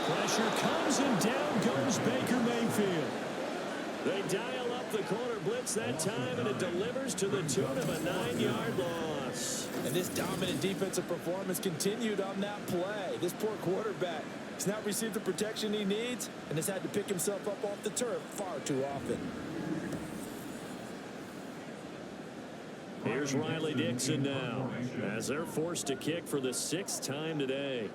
Pressure comes, and down goes Baker Mayfield. They dial up the corner blitz that time, and it delivers to the tune of a 9-yard loss. And this dominant defensive performance continued on that play. This poor quarterback has not received the protection he needs and has had to pick himself up off the turf far too often. Here's Riley Dixon now as they're forced to kick for the 6th time today.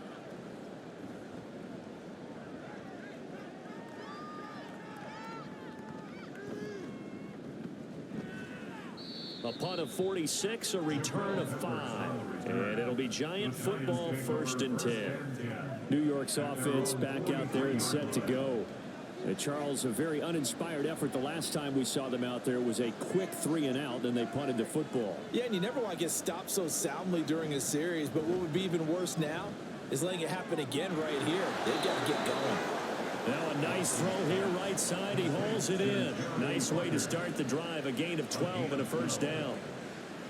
A punt of 46, a return of 5. And it'll be Giant football 1st and 10. New York's offense back out there and set to go. Charles, a very uninspired effort the last time we saw them out there was a quick 3 and out, then they punted the football. Yeah, and you never want to get stopped so soundly during a series, but what would be even worse now is letting it happen again right here. They've got to get going. Now a nice throw here right side. He hauls it in. Nice way to start the drive. A gain of 12 and a 1st down.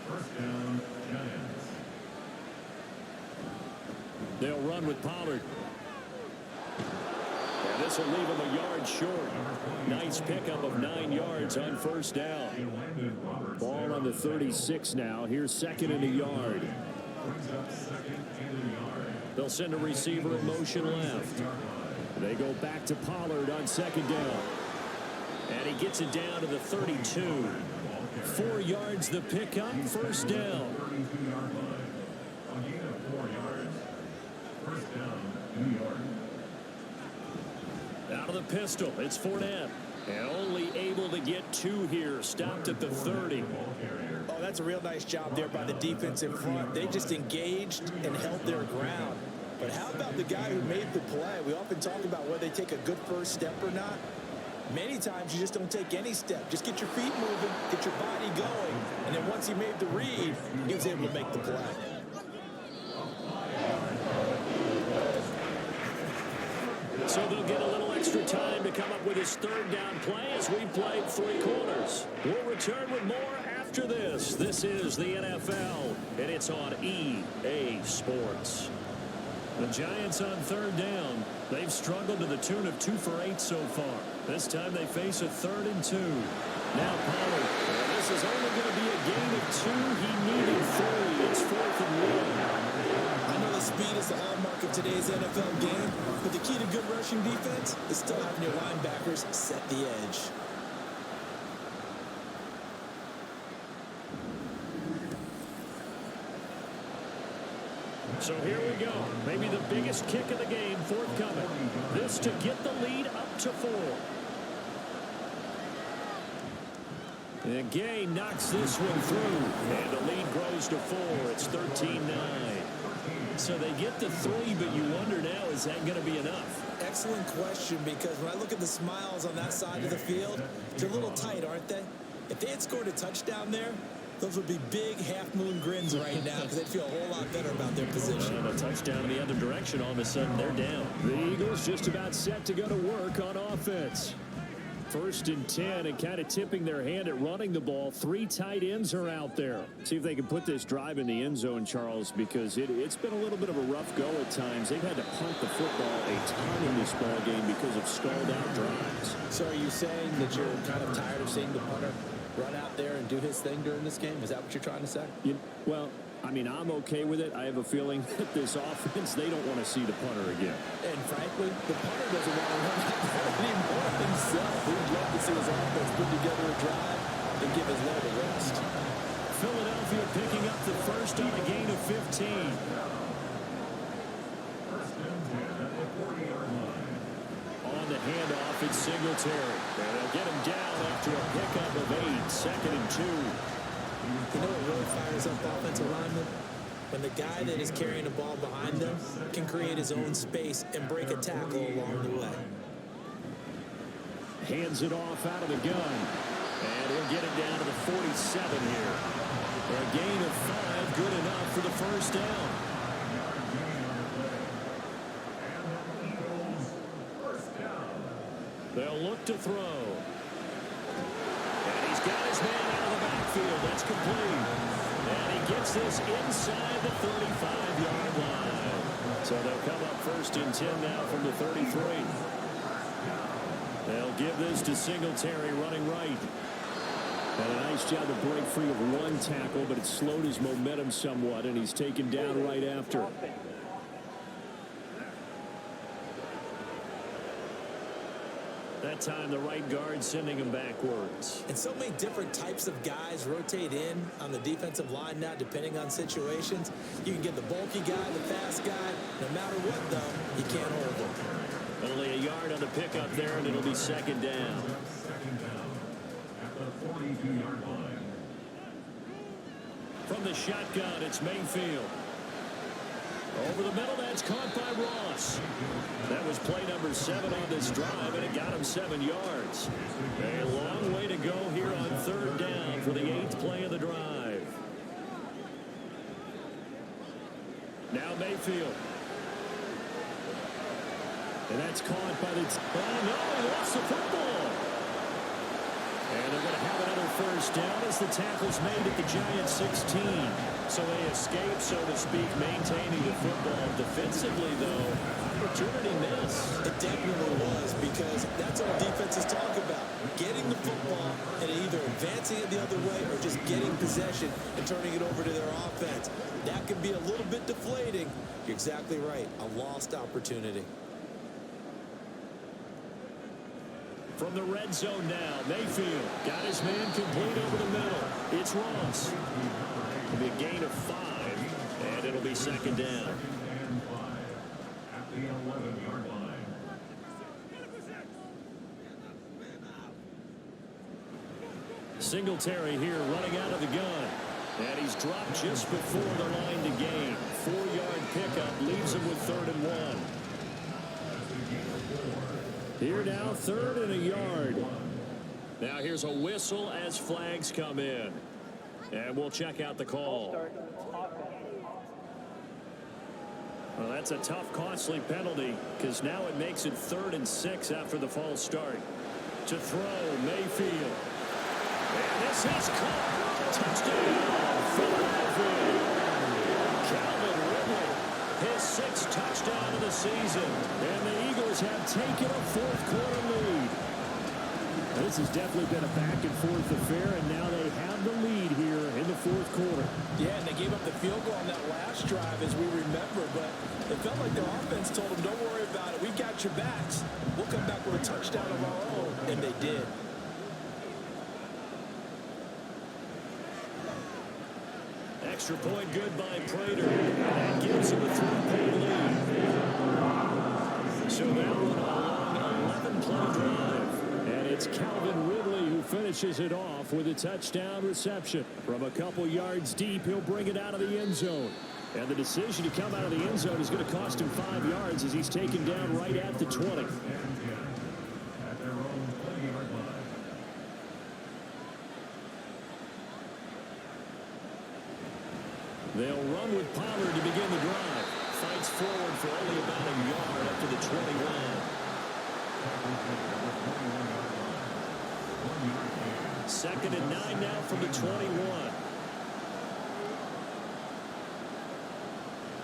1st down, Giants. They'll run with Pollard. And this will leave him a yard short. Nice pickup of 9 yards on 1st down. Ball on the 36 now. Here's 2nd and a yard. They'll send a receiver in motion left. They go back to Pollard on 2nd down. And he gets it down to the 32. 4 yards the pickup, 1st down. Out of the pistol, it's Fournette. And only able to get 2 here, stopped at the 30. Oh, that's a real nice job there by the defense in front. They just engaged and held their ground. But how about the guy who made the play? We often talk about whether they take a good first step or not. Many times you just don't take any step. Just get your feet moving, get your body going, and then once he made the read, he was able to make the play. So they'll get a little extra time to come up with his 3rd down play as we played 3 quarters. We'll return with more after this. This is the NFL, and it's on EA Sports. The Giants on 3rd down. They've struggled to the tune of 2 for 8 so far. This time they face a 3rd and 2. Now Pollard. And this is only going to be a gain of 2. He needed 3. It's 4th and 1. I know the speed is the hallmark of today's NFL game, but the key to good rushing defense is still having your linebackers set the edge. So here we go. Maybe the biggest kick of the game forthcoming. This to get the lead up to 4. And Gay knocks this one through, and the lead grows to 4. It's 13-9. So they get the 3, but you wonder now, is that going to be enough? Excellent question, because when I look at the smiles on that side of the field, they're a little tight, aren't they? If they had scored a touchdown there, those would be big half-moon grins right now because they'd feel a whole lot better about their position. And a touchdown in the other direction, all of a sudden they're down. The Eagles just about set to go to work on offense. 1st and 10, and kind of tipping their hand at running the ball. 3 tight ends are out there. See if they can put this drive in the end zone, Charles, because it's been a little bit of a rough go at times. They've had to punt the football a ton in this ball game because of stalled out drives. So are you saying that you're kind of tired of seeing the punter run out there and do his thing during this game? Is that what you're trying to say? Well, I mean, I'm okay with it. I have a feeling that this offense, they don't want to see the punter again. And frankly, the punter doesn't want to run out there anymore himself. He'd love to see his offense put together a drive and give his leg a rest. Philadelphia picking up the first on a gain of 15. First and 10 at the 40-yard line. On the handoff, it's Singletary. And they'll get him down after a pickup of 8. 2nd and 2. You know what really fires up offensive linemen? When the guy that is carrying the ball behind them can create his own space and break a tackle along the way. Hands it off out of the gun. And he'll get it down to the 47 here. A gain of 5, good enough for the first down. They'll look to throw. And he's got his man out of the backfield. That's complete. And he gets this inside the 35-yard line. So they'll come up 1st and 10 now from the 33. They'll give this to Singletary running right. And a nice job to break free of 1 tackle, but it slowed his momentum somewhat, and he's taken down right after. That time, the right guard sending him backwards. And so many different types of guys rotate in on the defensive line now, depending on situations. You can get the bulky guy, the fast guy. No matter what, though, you can't hold them. Only a yard on the pickup there, and it'll be 2nd down. Second down at the 42-yard line. From the shotgun, it's Mayfield. Over the middle, that's caught by Ross. That was play number 7 on this drive, and it got him 7 yards. A long way to go here on 3rd down for the 8th play of the drive. Now Mayfield. And that's caught by the... Oh, no, he lost the football. And they're going to have another first down as the tackle's made at the Giants' 16. So they escape, so to speak, maintaining the football. Defensively, though, opportunity missed. It definitely was, because that's what defenses talk about. Getting the football and either advancing it the other way or just getting possession and turning it over to their offense. That can be a little bit deflating. You're exactly right. A lost opportunity. From the red zone now, Mayfield got his man complete over the middle. It's Ross. It'll be a gain of 5, and it'll be 2nd down. And 5 at the 11-yard line. Singletary here running out of the gun. And he's dropped just before the line to gain. 4-yard pickup leaves him with 3rd and 1. Here now, 3rd and a yard. Now here's a whistle as flags come in. And we'll check out the call. Well, that's a tough, costly penalty, because now it makes it 3rd and 6 after the false start. To throw, Mayfield. And this is caught. Touchdown, Philadelphia. Calvin Ridley, his 6th touchdown of the season. And the Eagles have taken a 4th quarter lead. This has definitely been a back-and-forth affair, and now they have the lead here in the 4th quarter. Yeah, and they gave up the field goal on that last drive, as we remember, but it felt like their offense told them, don't worry about it. We've got your backs. We'll come back with a touchdown of our own, and they did. Extra point good by Prater. That gives him a 3-point lead. So now on a long 11-play drive. And it's Calvin Ridley who finishes it off with a touchdown reception. From a couple yards deep, he'll bring it out of the end zone. And the decision to come out of the end zone is going to cost him 5 yards as he's taken down right at the 20. At their own 20-yard line. They'll run with Pollard to begin the drive. Fights forward for only about a yard up to the 21. Second and 9 now from the 21.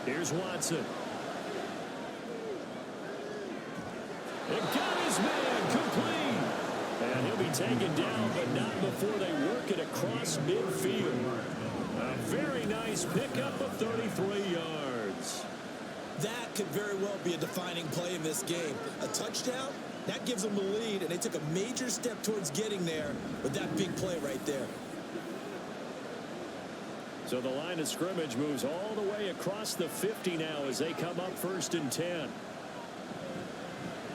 Here's Watson. It got his man complete. And he'll be taken down, but not before they work it across midfield. A very nice pickup of 33 yards. That could very well be a defining play in this game. A touchdown, that gives them the lead, and they took a major step towards getting there with that big play right there. So the line of scrimmage moves all the way across the 50 now as they come up 1st and 10.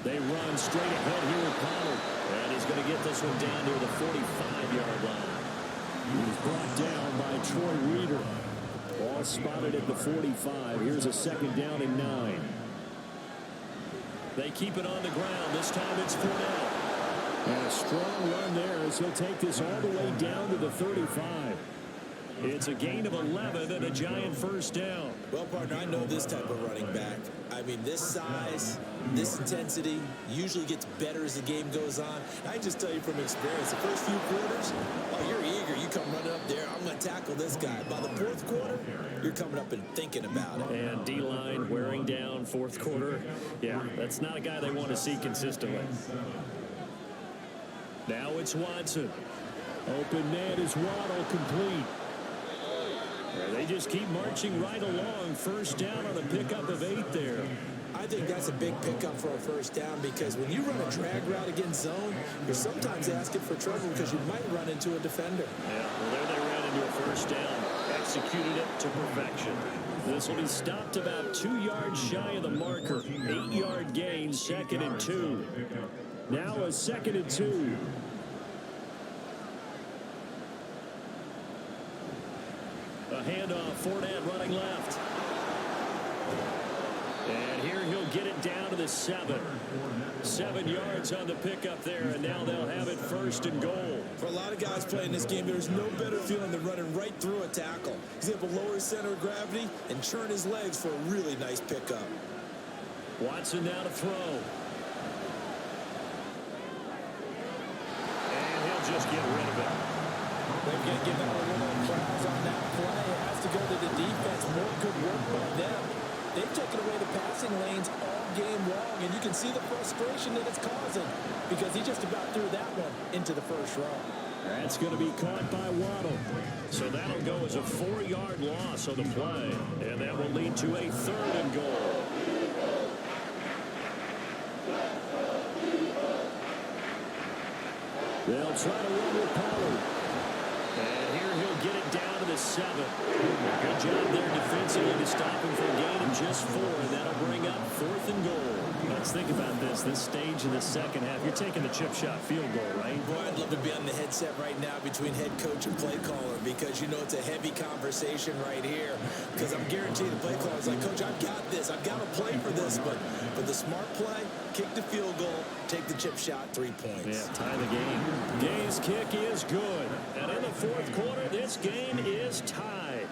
They run straight ahead here with Pollard. And he's going to get this one down to the 45-yard line. He's brought down by Troy Reeder. Ball spotted at the 45. Here's a second down and 9. They keep it on the ground. This time it's Fournette. And a strong run there as he'll take this all the way down to the 35. It's a gain of 11 and a giant first down. Well, partner, I know this type of running back. I mean, this size, this intensity usually gets better as the game goes on. I can just tell you from experience, the first few quarters, oh, you're eager. You come running up there, I'm going to tackle this guy. By the 4th quarter, you're coming up and thinking about it. And D-line wearing down 4th quarter. Yeah, that's not a guy they want to see consistently. Now it's Watson. Open net is Waddle complete. They just keep marching right along. First down on a pickup of 8 there. I think that's a big pickup for a first down because when you run a drag route against zone, you're sometimes asking for trouble because you might run into a defender. Yeah, well, there they ran into a first down. Executed it to perfection. This will be stopped about 2 yards shy of the marker. 8-yard gain, 2nd and 2. Now a 2nd and 2. A handoff, Fournette running left. And here he'll get it down to the 7. 7 yards on the pickup there, and now they'll have it 1st and goal. For a lot of guys playing this game, there's no better feeling than running right through a tackle. He's able to lower his center of gravity and churn his legs for a really nice pickup. Watson now to throw. And he'll just get rid of it. They're going to give out a little applause on that play. It has to go to the defense. More good work by them. They've taken away the passing lanes all game long, and you can see the frustration that it's causing because he just about threw that one into the first row. That's going to be caught by Waddle. So that'll go as a 4-yard loss on the play, and that will lead to a 3rd and goal. They'll try to run with Pollard. And here he'll get it down to the 7. Good job there defensively to stop him from a gain of just 4, and that'll bring up 4th and goal. Let's think about this stage in the second half. You're taking the chip shot field goal, right? Boy, I'd love to be on the headset right now between head coach and play caller because, you know, it's a heavy conversation right here because I'm guaranteed the play caller's like, Coach, I've got this. I've got to play for this. But the smart play, kick the field goal, take the chip shot, 3 points. Yeah, tie the game. Gay's kick is good. And in the 4th quarter, this game is tied.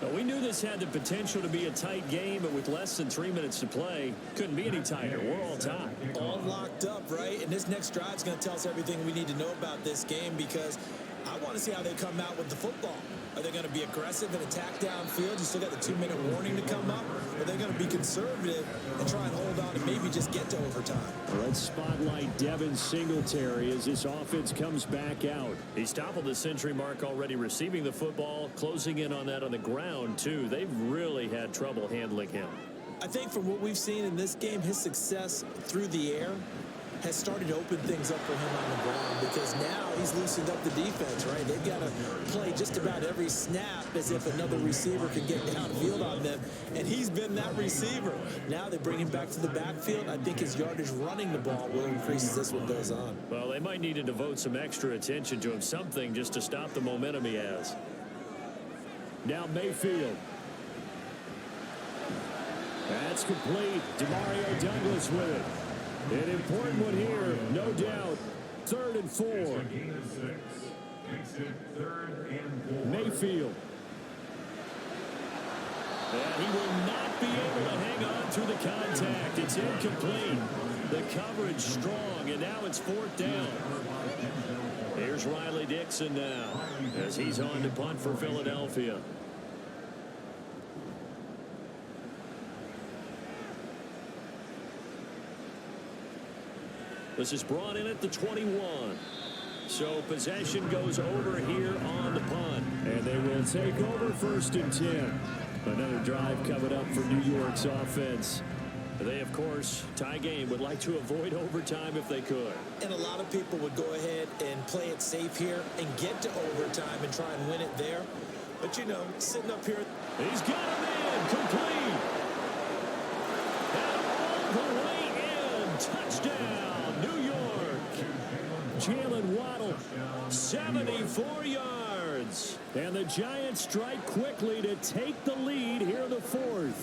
Now, we knew this had the potential to be a tight game, but with less than 3 minutes to play, couldn't be any tighter. We're all tied. All locked up, right? And this next drive is going to tell us everything we need to know about this game because I want to see how they come out with the football. Are they going to be aggressive and attack downfield? You still got the 2-minute warning to come up? Or are they going to be conservative and try and hold on and maybe just get to overtime? Let's spotlight Devin Singletary as this offense comes back out. He's toppled the century mark already receiving the football, closing in on that on the ground, too. They've really had trouble handling him. I think from what we've seen in this game, his success through the air has started to open things up for him on the ground because now he's loosened up the defense, right? They've got to play just about every snap as if another receiver can get downfield on them, and he's been that receiver. Now they bring him back to the backfield. I think his yardage running the ball will increase as this one goes on. Well, they might need to devote some extra attention to him, something just to stop the momentum he has. Now Mayfield. That's complete. Demario Douglas with it. An important one here, no doubt. 3rd and 4. Gain of 6. Makes it 3rd and 4. Mayfield. And he will not be able to hang on through the contact. It's incomplete. The coverage strong, and now it's 4th down. Here's Riley Dixon now as he's on to punt for Philadelphia. This is brought in at the 21. So possession goes over here on the punt. And they will take over 1st and 10. Another drive coming up for New York's offense. They, of course, tie game, would like to avoid overtime if they could. And a lot of people would go ahead and play it safe here and get to overtime and try and win it there. But, you know, sitting up here. He's got him in. Complete. And all the way in. Touchdown. New York. Jalen Waddle, 74 yards. And the Giants strike quickly to take the lead here in the 4th.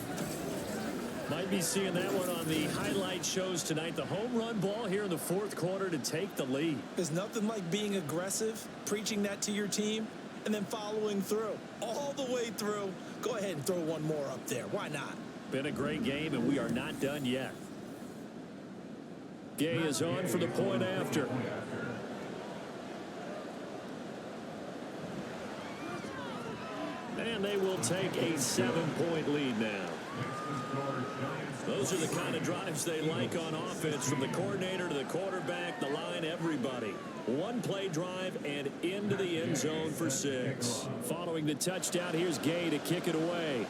Might be seeing that one on the highlight shows tonight. The home run ball here in the 4th quarter to take the lead. There's nothing like being aggressive, preaching that to your team, and then following through. All the way through. Go ahead and throw one more up there. Why not? Been a great game, and we are not done yet. Gay is on for the point after. And they will take a 7-point lead now. Those are the kind of drives they like on offense, from the coordinator to the quarterback, the line, everybody. One-play drive and into the end zone for 6. Following the touchdown, here's Gay to kick it away.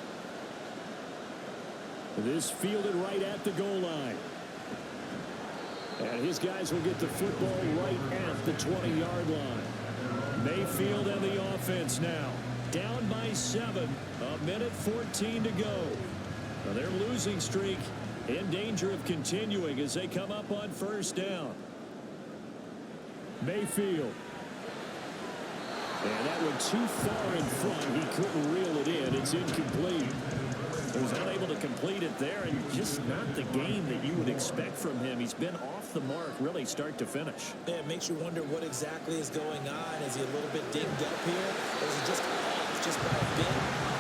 This fielded right at the goal line. And his guys will get the football right at the 20-yard line. Mayfield and the offense now. Down by 7. 1:14 to go. Now their losing streak in danger of continuing as they come up on 1st down. Mayfield. And that one too far in front. He couldn't reel it in. It's incomplete. He was unable to complete it there, and just not the game that you would expect from him. He's been off the mark, really, start to finish. Yeah, it makes you wonder what exactly is going on. Is he a little bit dinged up here, or is he just off just by a bit?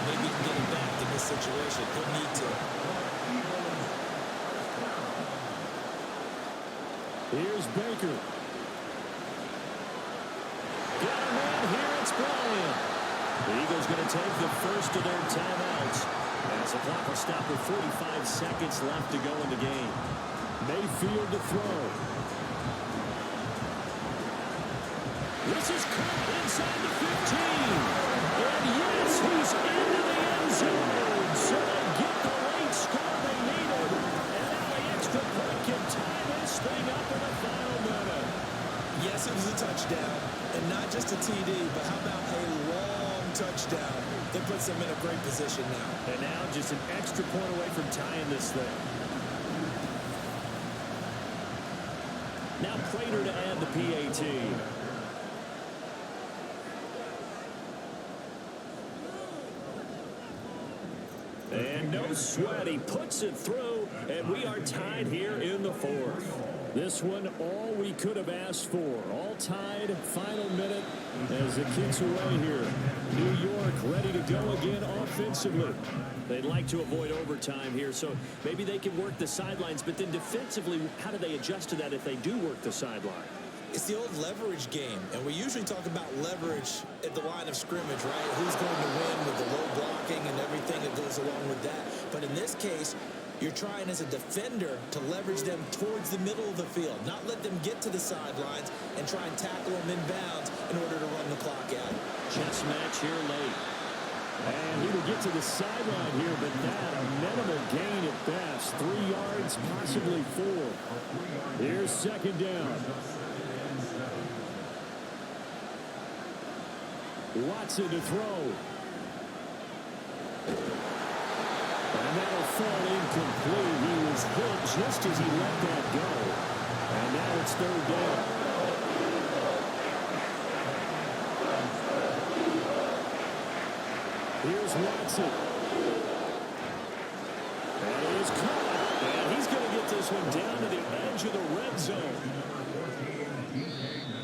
Maybe he can get it back in this situation. He'll need to. Here's Baker. Got him in. Here it's Bryant. The Eagles going to take the first of their timeouts. As the clock will stop with 45 seconds left to go in the game. Mayfield to throw. This is caught inside the 15. And yes, he's into the end zone. So they get the late score they needed. And now the extra point can tie this thing up in the final minute. Yes, it was a touchdown. And not just a TD, but how about a long touchdown? That puts them in a great position now. And now just an extra point away from tying this thing. Now Prater to add the PAT. And no sweat. He puts it through, and we are tied here in the 4th. This one, all we could have asked for. All tied, final minute as it kicks away here. New York ready to go again offensively. They'd like to avoid overtime here, so maybe they can work the sidelines, but then defensively, how do they adjust to that if they do work the sideline? It's the old leverage game, and we usually talk about leverage at the line of scrimmage, right? Who's going to win with the low blocking and everything that goes along with that. But in this case, you're trying as a defender to leverage them towards the middle of the field, not let them get to the sidelines and try and tackle them inbounds in order to run the clock out. Chess match here late. And he will get to the sideline here, but that a minimal gain at best. 3 yards, possibly 4. Here's second down. Watson to throw. And that'll fall incomplete. He was hit just as he let that go. And now it's third down. Here's Watson. And it is caught. And he's going to get this one down to the edge of the red zone.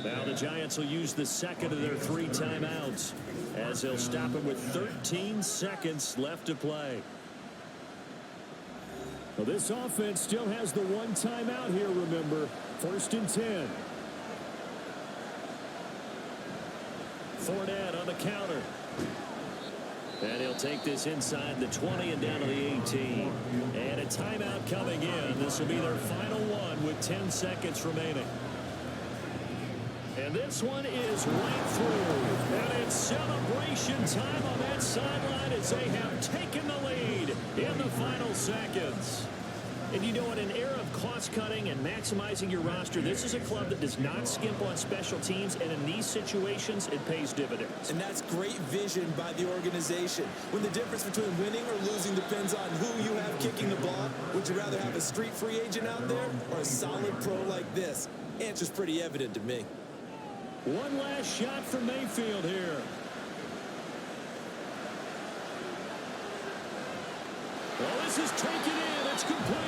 Now the Giants will use the second of their 3 timeouts as they'll stop it with 13 seconds left to play. Well, this offense still has the 1 timeout here, remember. 1st and 10. Fournette on the counter. And he'll take this inside the 20 and down to the 18. And a timeout coming in. This will be their final one with 10 seconds remaining. And this one is right through. And it's celebration time on that sideline as they have taken the lead in the final seconds. And you know, in an era of cost-cutting and maximizing your roster, this is a club that does not skimp on special teams, and in these situations, it pays dividends. And that's great vision by the organization. When the difference between winning or losing depends on who you have kicking the ball, would you rather have a street free agent out there or a solid pro like this? Answer's pretty evident to me. One last shot for Mayfield here. Well, this is taken in. It's complete.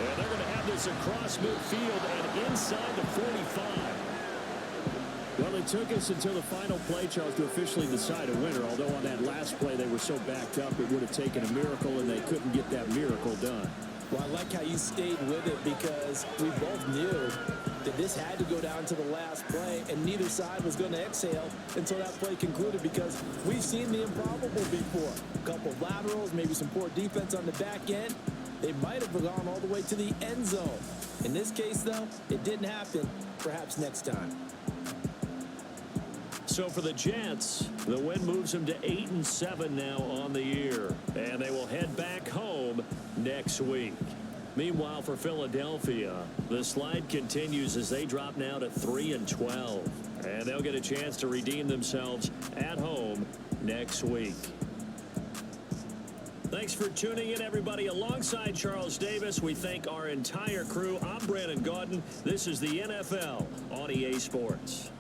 And they're going to have this across midfield and inside the 45. Well, it took us until the final play, Charles, to officially decide a winner. Although on that last play they were so backed up, it would have taken a miracle, and they couldn't get that miracle done. Well, I like how you stayed with it because we both knew that this had to go down to the last play, and neither side was going to exhale until that play concluded because we've seen the improbable before. A couple of laterals, maybe some poor defense on the back end. They might have gone all the way to the end zone. In this case, though, it didn't happen. Perhaps next time. So for the Jets, the win moves them to 8-7 now on the year, and they will head back home next week. Meanwhile, for Philadelphia, the slide continues as they drop now to 3-12, and they'll get a chance to redeem themselves at home next week. Thanks for tuning in, everybody. Alongside Charles Davis, we thank our entire crew. I'm Brandon Gaudin. This is the NFL on EA Sports.